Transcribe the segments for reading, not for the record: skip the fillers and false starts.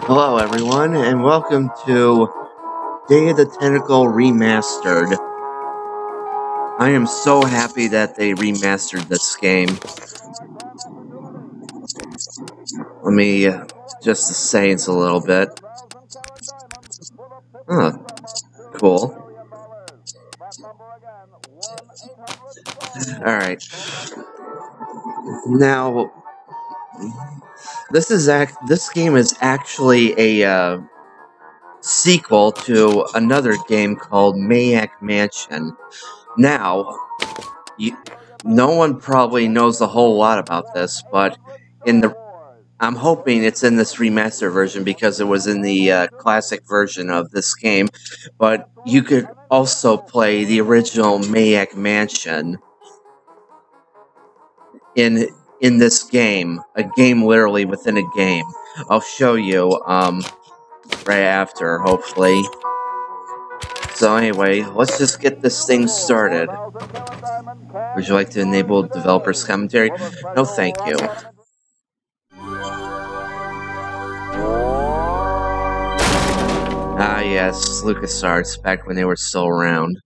Hello everyone, and welcome to Day of the Tentacle Remastered. I am so happy that they remastered this game. Let me just say it's a little bit. Huh. Cool. Alright. Now, this game is actually a sequel to another game called Maniac Mansion. Now, no one probably knows a whole lot about this, but I'm hoping it's in this remaster version because it was in the classic version of this game. But you could also play the original Maniac Mansion in this game, a game literally within a game. I'll show you right after, hopefully. So anyway, let's just get this thing started. Would you like to enable developer's commentary? No, thank you. Ah yes, LucasArts, back when they were still around.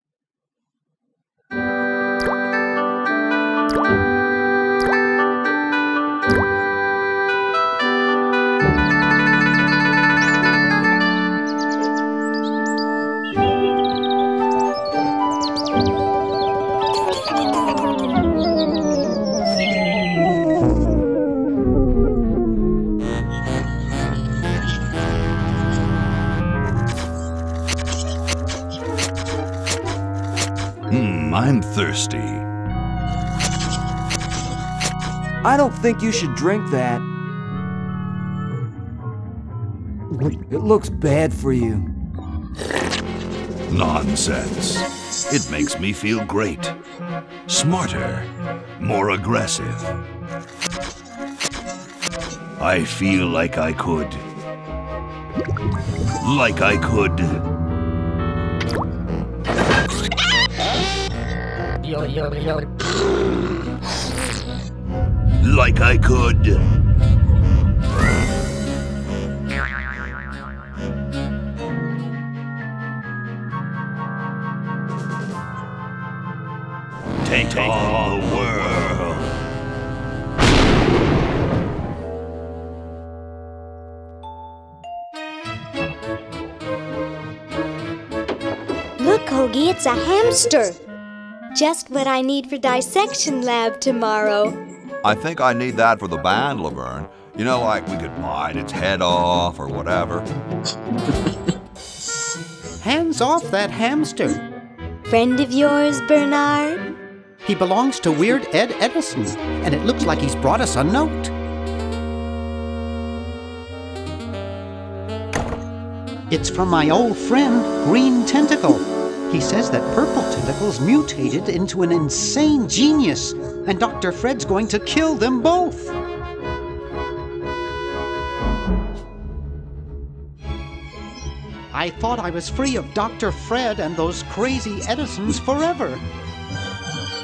I'm thirsty. I don't think you should drink that. It looks bad for you. Nonsense. It makes me feel great. Smarter. More aggressive. I feel like I could. Like I could. Like I could. Take on the world. Look, Hoagie, it's a hamster. Just what I need for dissection lab tomorrow. I think I need that for the band, Laverne. You know, like we could bite its head off or whatever. Hands off that hamster. Friend of yours, Bernard? He belongs to Weird Ed Edison, and it looks like he's brought us a note. It's from my old friend, Green Tentacle. He says that Purple Tentacle's mutated into an insane genius, and Dr. Fred's going to kill them both. I thought I was free of Dr. Fred and those crazy Edisons forever.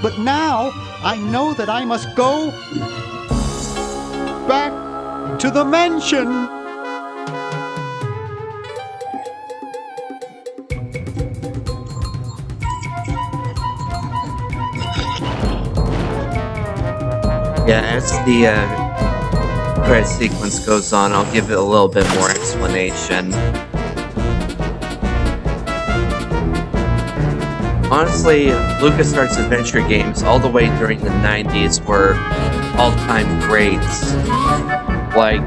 But now, I know that I must go back to the mansion. Yeah, as the credit sequence goes on, I'll give it a little bit more explanation. Honestly, LucasArts adventure games all the way during the 90s were all-time greats. Like,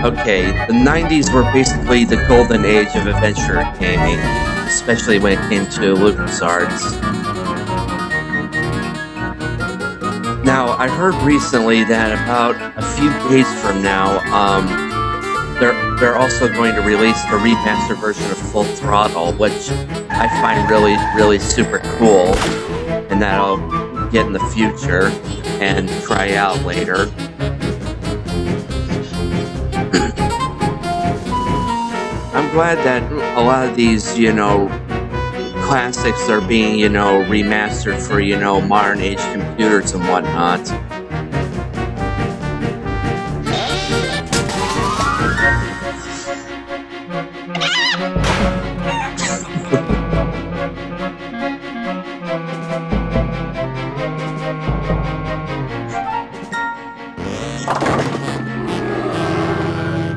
okay, the 90s were basically the golden age of adventure gaming, especially when it came to LucasArts. Now, I heard recently that about a few days from now, they're also going to release a remastered version of Full Throttle, which I find really super cool, and that I'll get in the future and try out later. I'm glad that a lot of these, classics are being, remastered for, modern age computers and whatnot.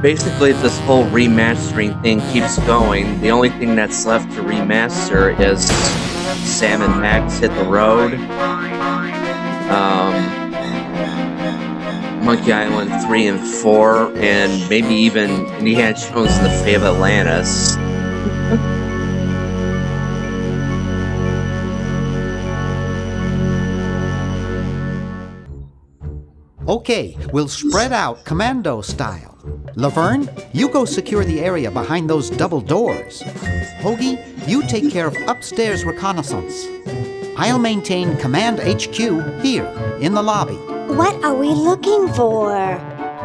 Basically, if this whole remastering thing keeps going, the only thing that's left to remaster is Sam and Max Hit the Road, Monkey Island 3 and 4, and maybe even Indiana Jones and the Fate of Atlantis. Okay, we'll spread out commando style. Laverne, you go secure the area behind those double doors. Hoagie, you take care of upstairs reconnaissance. I'll maintain Command HQ here, in the lobby. What are we looking for?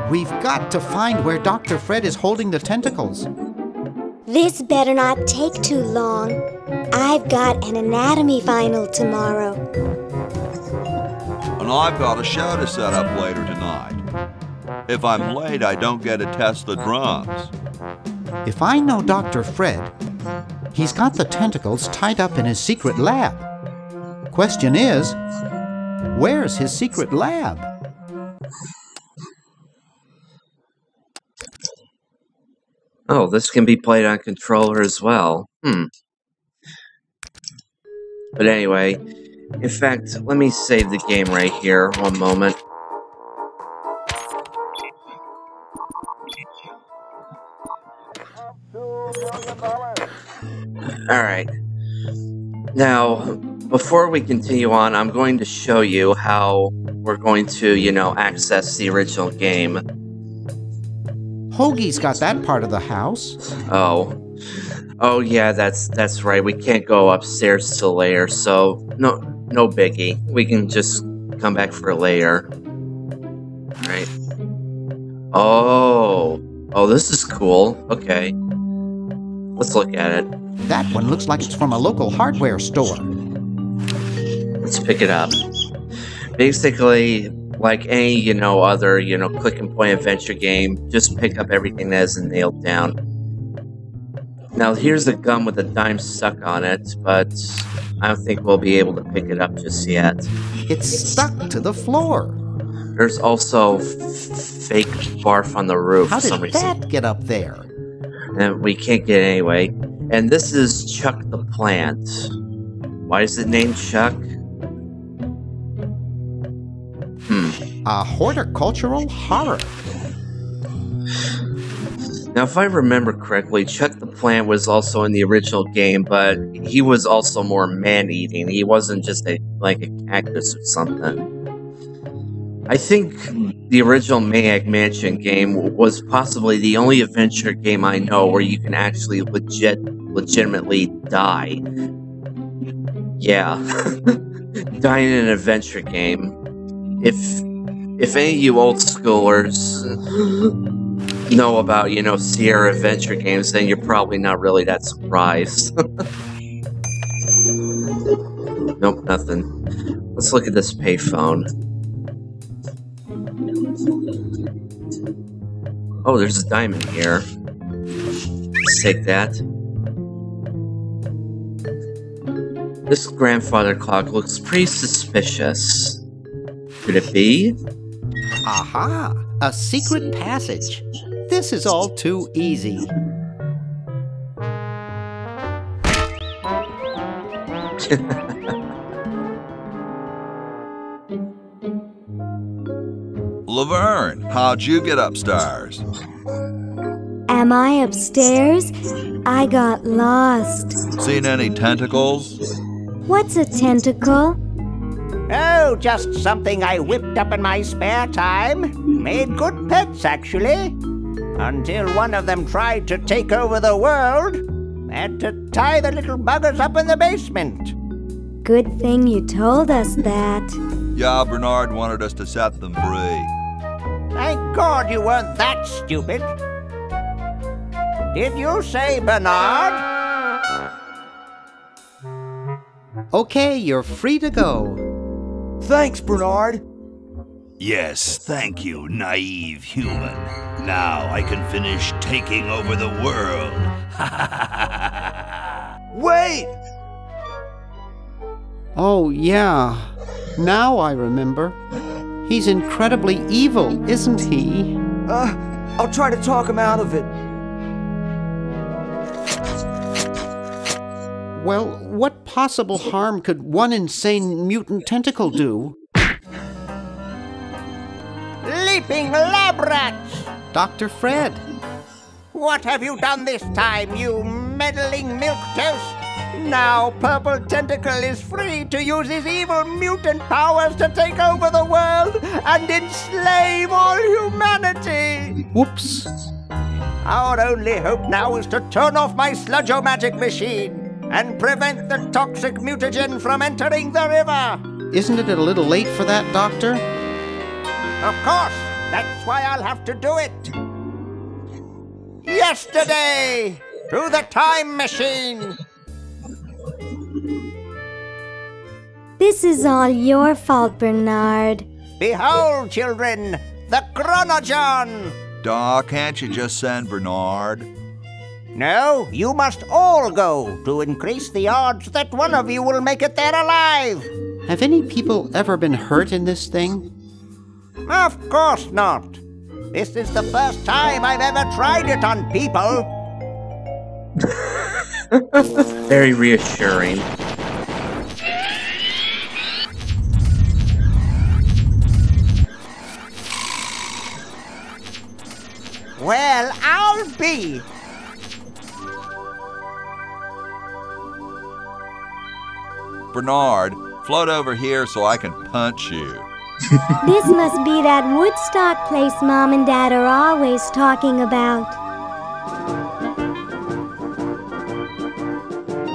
We've got to find where Dr. Fred is holding the tentacles. This better not take too long. I've got an anatomy final tomorrow. And I've got a show to set up later tonight. If I'm late, I don't get to test the drums. If I know Dr. Fred, he's got the tentacles tied up in his secret lab. Question is, where's his secret lab? Oh, this can be played on controller as well. But anyway, in fact, let me save the game right here. One moment. Alright. Now, before we continue on, I'm going to show you how we're going to, access the original game. Hoagie's got that part of the house. Oh yeah, that's right. We can't go upstairs to layer, so no biggie. We can just come back for a layer. Alright. Oh, this is cool. Okay. Let's look at it. That one looks like it's from a local hardware store. Let's pick it up. Basically, like any, other, click and point adventure game, just pick up everything that isn't nailed down. Now, here's a gun with a dime stuck on it, but I don't think we'll be able to pick it up just yet. It's stuck to the floor. There's also fake barf on the roof How for some did reason. that get up there? And we can't get it anyway. And this is Chuck the Plant. Why is it named Chuck? A horticultural horror. Now, if I remember correctly, Chuck the Plant was also in the original game, but he was also more man-eating. He wasn't just like a cactus or something. I think the original Maniac Mansion game was possibly the only adventure game I know where you can actually legitimately die. Yeah, die in an adventure game. If any of you old schoolers know about, Sierra adventure games, then you're probably not really that surprised. Nope, nothing. Let's look at this payphone. Oh, there's a diamond here. Let's take that. This grandfather clock looks pretty suspicious. Could it be? Aha! A secret passage. This is all too easy. Laverne, how'd you get upstairs? Am I upstairs? I got lost. Seen any tentacles? What's a tentacle? Oh, just something I whipped up in my spare time. Made good pets, actually. Until one of them tried to take over the world. Had to tie the little buggers up in the basement. Good thing you told us that. Yeah, Bernard wanted us to set them free. Thank God you weren't that stupid. Did you say Bernard? Okay, you're free to go. Thanks, Bernard. Yes, thank you, naive human. Now I can finish taking over the world. Wait! Oh, yeah. Now I remember. He's incredibly evil, isn't he? I'll try to talk him out of it. Well, what possible harm could one insane mutant tentacle do? Leaping lab rats! Dr. Fred. What have you done this time, you meddling milquetoast? Now Purple Tentacle is free to use his evil mutant powers to take over the world and enslave all humanity! Whoops. Our only hope now is to turn off my sludge-o-magic machine and prevent the toxic mutagen from entering the river. Isn't it a little late for that, Doctor? Of course, that's why I'll have to do it. Yesterday, through the time machine. This is all your fault, Bernard. Behold, children, the Chronogon. Doc, can't you just send Bernard? No, you must all go to increase the odds that one of you will make it there alive. Have any people ever been hurt in this thing? Of course not. This is the first time I've ever tried it on people. Very reassuring. Well, I'll be. Bernard, float over here so I can punch you. This must be that Woodstock place Mom and Dad are always talking about.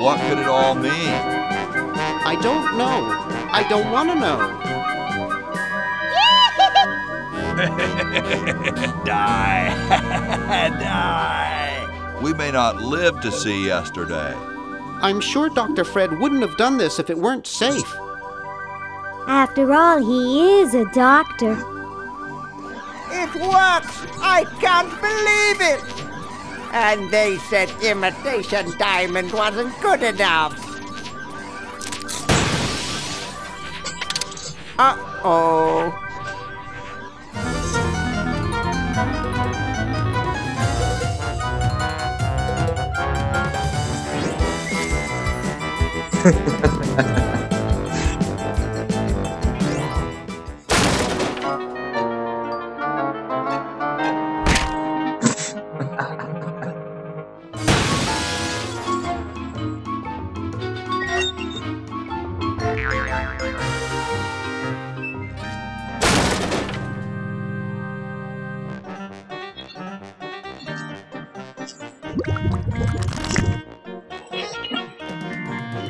What could it all mean? I don't know. I don't want to know. Die. Die. We may not live to see yesterday. I'm sure Dr. Fred wouldn't have done this if it weren't safe. After all, he is a doctor. It works! I can't believe it! And they said imitation diamond wasn't good enough. Uh-oh.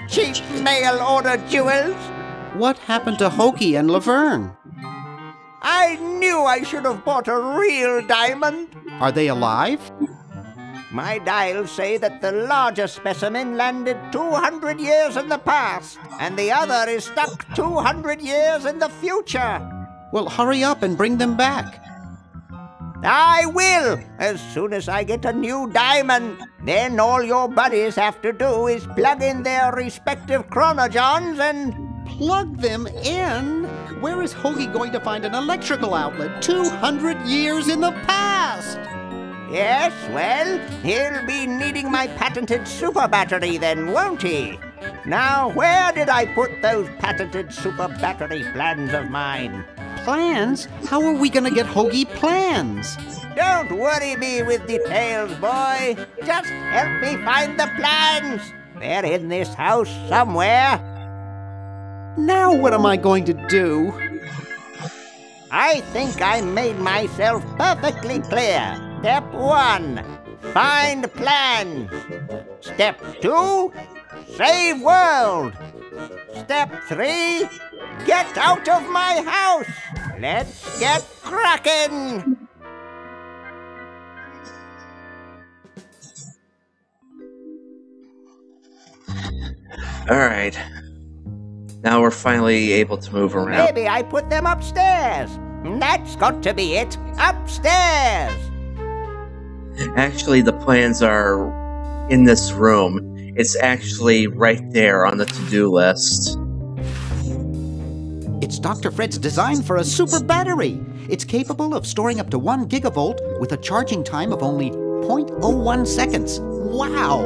Cheap mail-order jewels? What happened to Hoagie and Laverne? I knew I should have bought a real diamond. Are they alive? My dials say that the larger specimen landed 200 years in the past, and the other is stuck 200 years in the future. Well, hurry up and bring them back. I will, as soon as I get a new diamond. Then all your buddies have to do is plug in their respective chronogons and... Plug them in? Where is Hoagie going to find an electrical outlet 200 years in the past? Yes, well, he'll be needing my patented super battery then, won't he? Now, where did I put those patented super battery plans of mine? Plans? How are we going to get Hoagie plans? Don't worry me with details, boy. Just help me find the plans. They're in this house somewhere. Now what am I going to do? I think I made myself perfectly clear. Step 1, find plans. Step 2, save world. Step 3, get out of my house. Let's get cracking. All right. Now we're finally able to move around. Maybe I put them upstairs. That's got to be it. Upstairs. Actually, the plans are in this room. It's actually right there on the to-do list. It's Dr. Fred's design for a super battery. It's capable of storing up to 1 gigavolt with a charging time of only 0.01 seconds. Wow!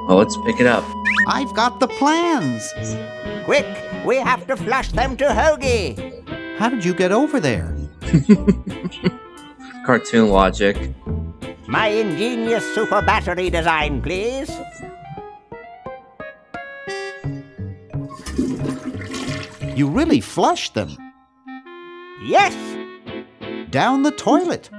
Well, let's pick it up. I've got the plans. Quick, we have to flush them to Hoagie. How did you get over there? Cartoon logic. My ingenious super battery design, please. You really flushed them. Yes. Down the toilet.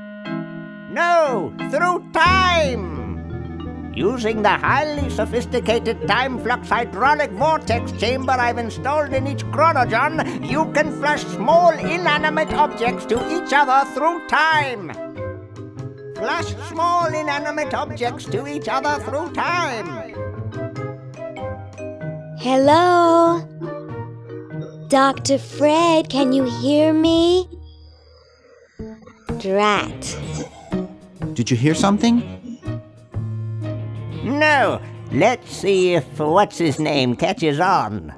No, through time. Using the highly sophisticated time flux hydraulic vortex chamber I've installed in each chronogen, you can flush small inanimate objects to each other through time. Flush small inanimate objects to each other through time. Hello? Dr. Fred, can you hear me? Drat. Did you hear something? No, let's see if what's-his-name catches on.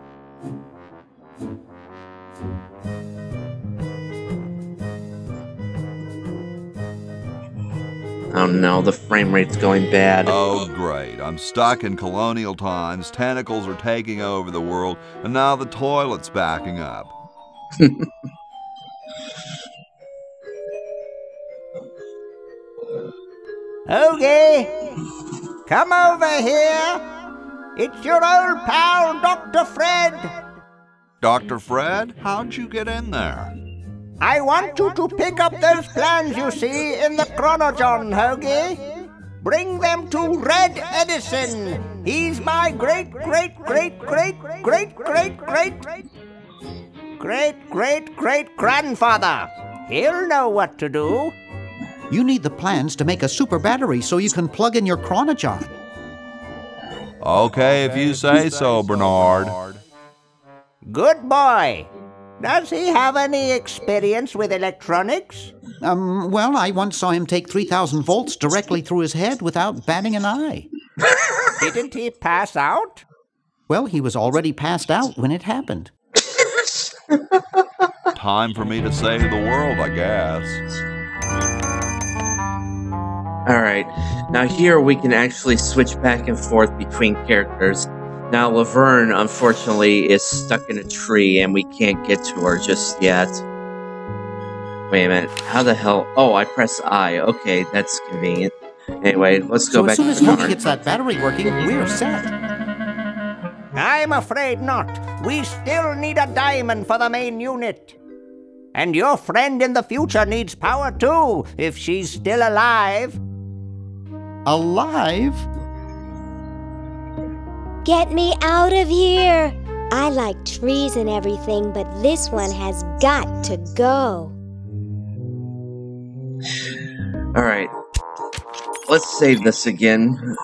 Oh no, the frame rate's going bad. Oh, great. I'm stuck in colonial times, tentacles are taking over the world, and now the toilet's backing up. Okay, come over here. It's your old pal, Dr. Fred. Dr. Fred, how'd you get in there? I want you to pick up those plans you see in the chronogen, Hoagie. Bring them to Red Edison. He's my great-great-great-great-great-great-great-great-grandfather. He'll know what to do. You need the plans to make a super battery so you can plug in your chronogen. Okay, if you say so, Bernard. Good boy. Does he have any experience with electronics? Well, I once saw him take 3,000 volts directly through his head without batting an eye. Didn't he pass out? Well, he was already passed out when it happened. Time for me to save the world, I guess. Alright, now here we can actually switch back and forth between characters. Now Laverne, unfortunately, is stuck in a tree and we can't get to her just yet. Wait a minute, how the hell? Oh, I press I. Okay, that's convenient. Anyway, let's go back to So as soon as Hoagie Bernard. gets that battery working, we're set. I'm afraid not. We still need a diamond for the main unit. And your friend in the future needs power too, if she's still alive. Alive? Get me out of here! I like trees and everything, but this one has got to go. Alright, let's save this again.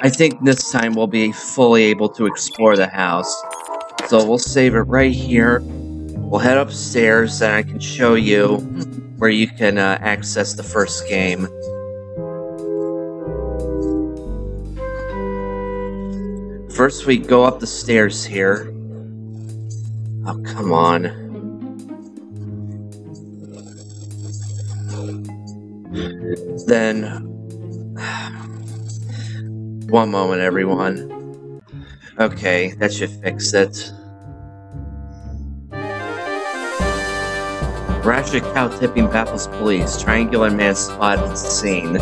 I think this time we'll be fully able to explore the house. So we'll save it right here. We'll head upstairs and I can show you where you can access the first game. First we go up the stairs here. Oh, come on. Then... one moment, everyone. Okay, that should fix it. Rash of cow tipping baffles police. Triangular man spotted at the scene.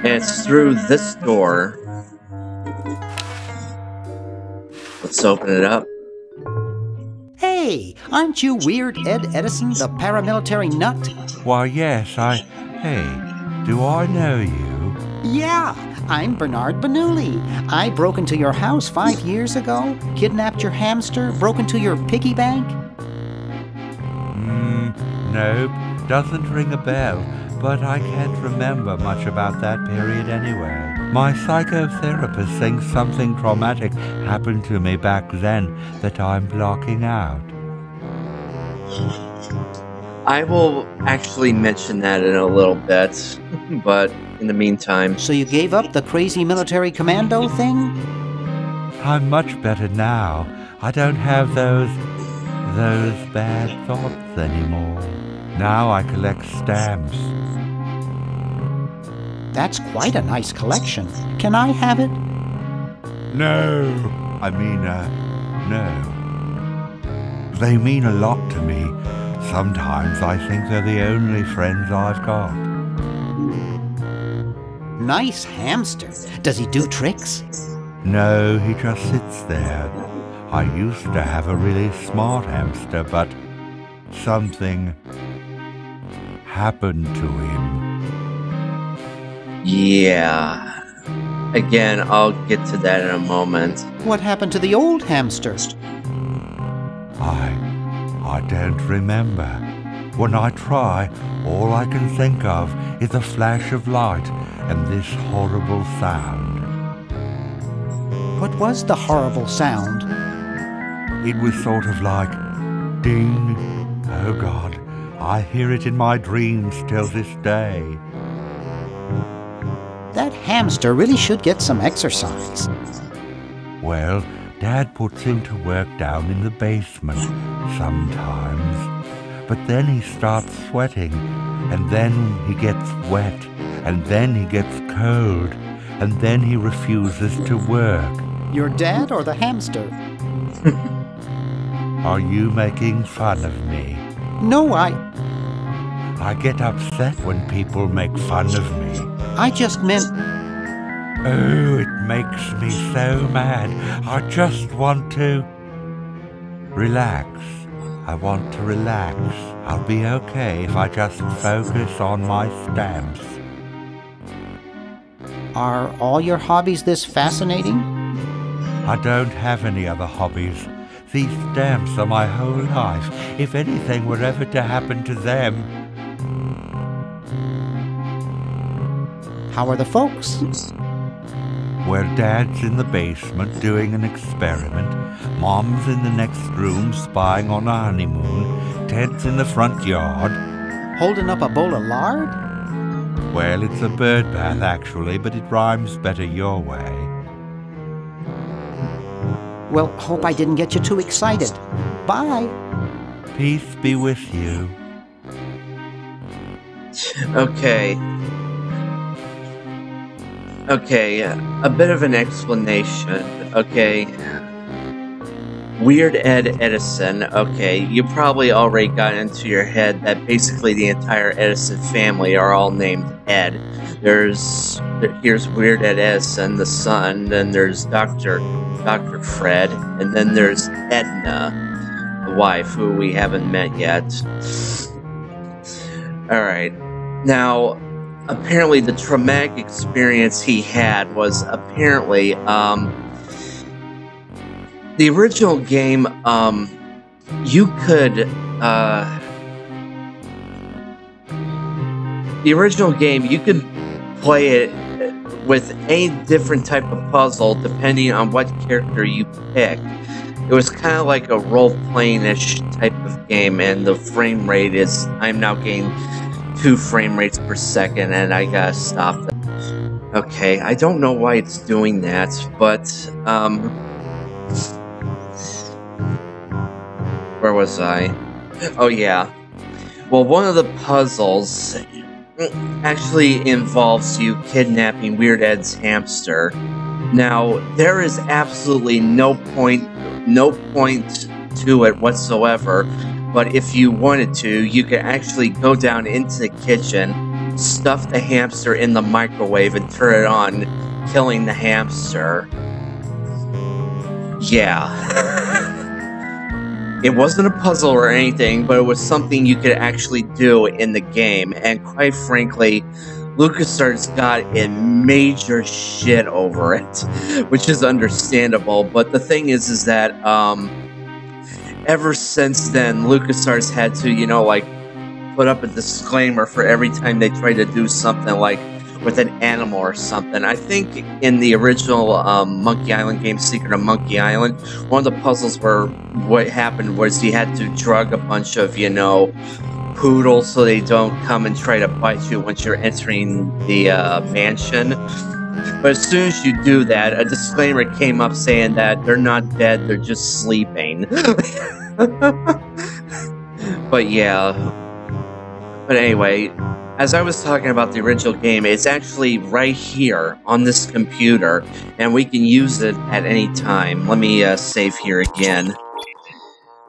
And it's through this door. Let's open it up. Hey, aren't you Weird Ed Edison, the paramilitary nut? Why, yes, Hey, do I know you? Yeah, I'm Bernard Bernoulli. I broke into your house 5 years ago, kidnapped your hamster, broke into your piggy bank. Nope, doesn't ring a bell, but I can't remember much about that period anyway. My psychotherapist thinks something traumatic happened to me back then that I'm blocking out. I will actually mention that in a little bit, but in the meantime... So you gave up the crazy military commando thing? I'm much better now. I don't have those bad thoughts anymore. Now I collect stamps. That's quite a nice collection. Can I have it? No. No. They mean a lot to me. Sometimes I think they're the only friends I've got. Nice hamster. Does he do tricks? No, he just sits there. I used to have a really smart hamster, but something happened to him. Yeah. Again, I'll get to that in a moment. What happened to the old hamster? I don't remember. When I try, all I can think of is a flash of light and this horrible sound. What was the horrible sound? It was sort of like ding. Oh God, I hear it in my dreams till this day. That hamster really should get some exercise. Well, Dad puts him to work down in the basement sometimes. But then he starts sweating, and then he gets wet, and then he gets cold, and then he refuses to work. Your dad or the hamster? Are you making fun of me? No, I get upset when people make fun of me. I just meant... Oh, it makes me so mad. I just want to relax. I want to relax. I'll be okay if I just focus on my stamps. Are all your hobbies this fascinating? I don't have any other hobbies. These stamps are my whole life. If anything were ever to happen to them... How are the folks? Well, Dad's in the basement doing an experiment. Mom's in the next room spying on a honeymoon. Ted's in the front yard. Holding up a bowl of lard? Well, it's a bird bath, actually, but it rhymes better your way. Well, hope I didn't get you too excited. Bye. Peace be with you. Okay. Okay, a bit of an explanation. Okay. Weird Ed Edison. Okay, you probably already got into your head that basically the entire Edison family are all named Ed. Here's Weird Ed Edison, the son, then there's Dr. Fred, and then there's Edna, the wife, who we haven't met yet. Alright, now, apparently the traumatic experience he had was apparently, the original game, you could, play it with any different type of puzzle depending on what character you picked. It was kind of like a role-playing-ish type of game, and the frame rate is, I'm now getting 2 frame rates per second, and I gotta stop that. Okay, I don't know why it's doing that, but, where was I? Oh yeah. Well, one of the puzzles actually involves you kidnapping Weird Ed's hamster. Now, there is absolutely no point to it whatsoever, but if you wanted to, you could actually go down into the kitchen, stuff the hamster in the microwave, and turn it on, killing the hamster. Yeah. It wasn't a puzzle or anything, but it was something you could actually do in the game, and quite frankly, LucasArts got in major shit over it, which is understandable, but the thing is that, ever since then, LucasArts had to, you know, like, put up a disclaimer for every time they tried to do something, like, with an animal or something. I think in the original Monkey Island game, Secret of Monkey Island, one of the puzzles where what happened was you had to drug a bunch of, you know, poodle so they don't come and try to bite you once you're entering the mansion. But as soon as you do that, a disclaimer came up saying that they're not dead, they're just sleeping. But yeah. But anyway, as I was talking about the original game, it's actually right here on this computer, and we can use it at any time. Let me save here again.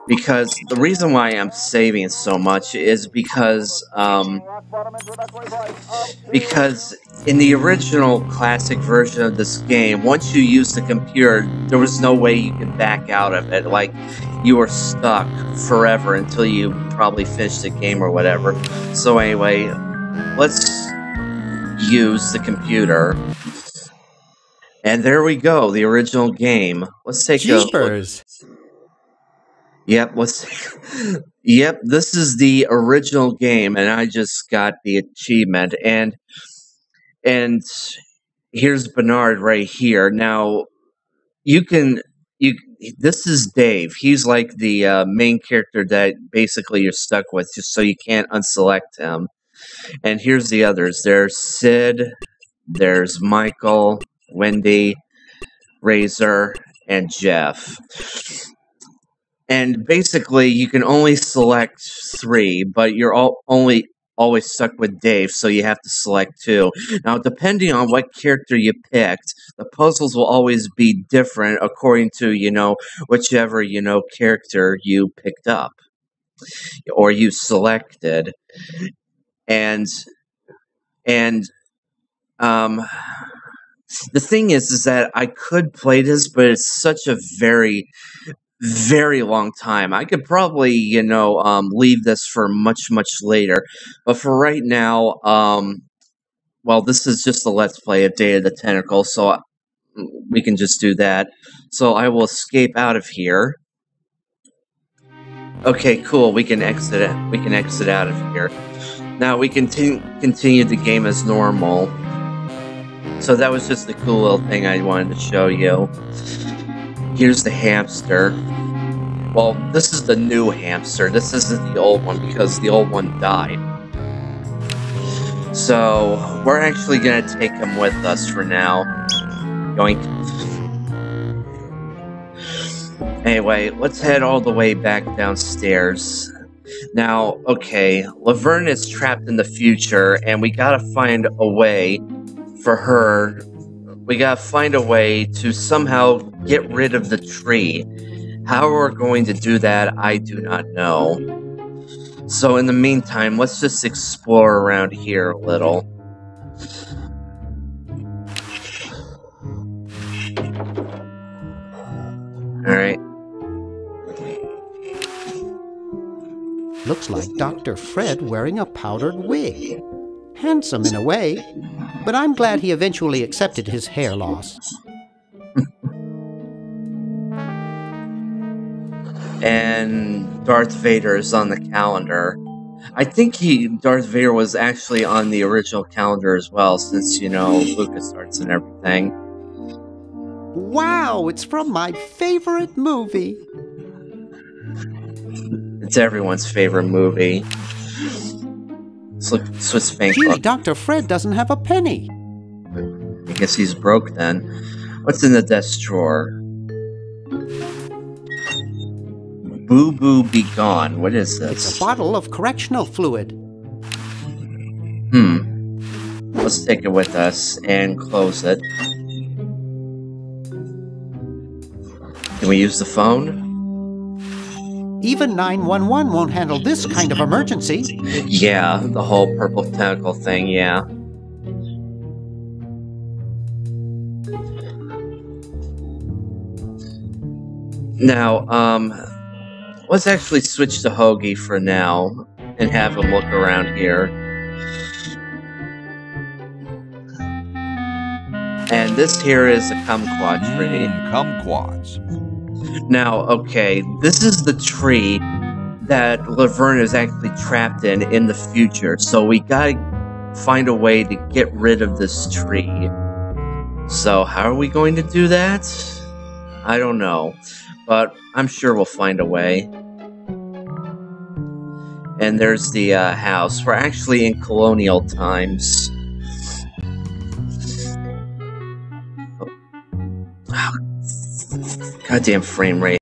Because the reason why I'm saving so much is because in the original classic version of this game, once you use the computer, there was no way you could back out of it. Like, you were stuck forever until you probably finished the game or whatever. So anyway, let's use the computer. And there we go, the original game. Let's take a look. Yep, yep, this is the original game, and I just got the achievement, and here's Bernard right here. Now, this is Dave. He's like the main character that basically you're stuck with, just so you can't unselect him. And here's the others. There's Sid, there's Michael, Wendy, Razor, and Jeff. And basically, you can only select 3, but you're always stuck with Dave, so you have to select 2. Now, depending on what character you picked, the puzzles will always be different according to, whichever, character you picked up or you selected. And the thing is that I could play this, but it's such a very, very long time. I could probably, leave this for much, much later. But for right now, well, this is just a Let's Play of Day of the Tentacle, so we can just do that. So I will escape out of here. Okay, cool. We can exit it. We can exit out of here. Now we can continue the game as normal. So that was just a cool little thing I wanted to show you. Here's the hamster. Well, this is the new hamster. This isn't the old one because the old one died. So, we're actually going to take him with us for now. Anyway, let's head all the way back downstairs. Now, okay, Laverne is trapped in the future, and we gotta find a way for her. We gotta find a way to somehow get rid of the tree. How we're going to do that, I do not know. So in the meantime, let's just explore around here a little. Alright. Looks like Dr. Fred wearing a powdered wig. Handsome in a way, but I'm glad he eventually accepted his hair loss. And Darth Vader is on the calendar. I think Darth Vader was actually on the original calendar as well, since, LucasArts and everything. Wow, it's from my favorite movie. It's everyone's favorite movie. Swiss Bank. Gee, Dr. Fred doesn't have a penny. I guess he's broke then. What's in the desk drawer? Boo Boo Be Gone. What is this? It's a bottle of correctional fluid. Let's take it with us and close it. Can we use the phone? Even 911 won't handle this kind of emergency. Yeah, the whole purple tentacle thing, yeah. Now, let's actually switch to Hoagie for now and have him look around here. And this here is a kumquat tree. Kumquats. Now, okay, this is the tree that Laverne is actually trapped in the future, so we gotta find a way to get rid of this tree. So, how are we going to do that? I don't know, but I'm sure we'll find a way. And there's the house. We're actually in colonial times. Oh. Goddamn frame rate.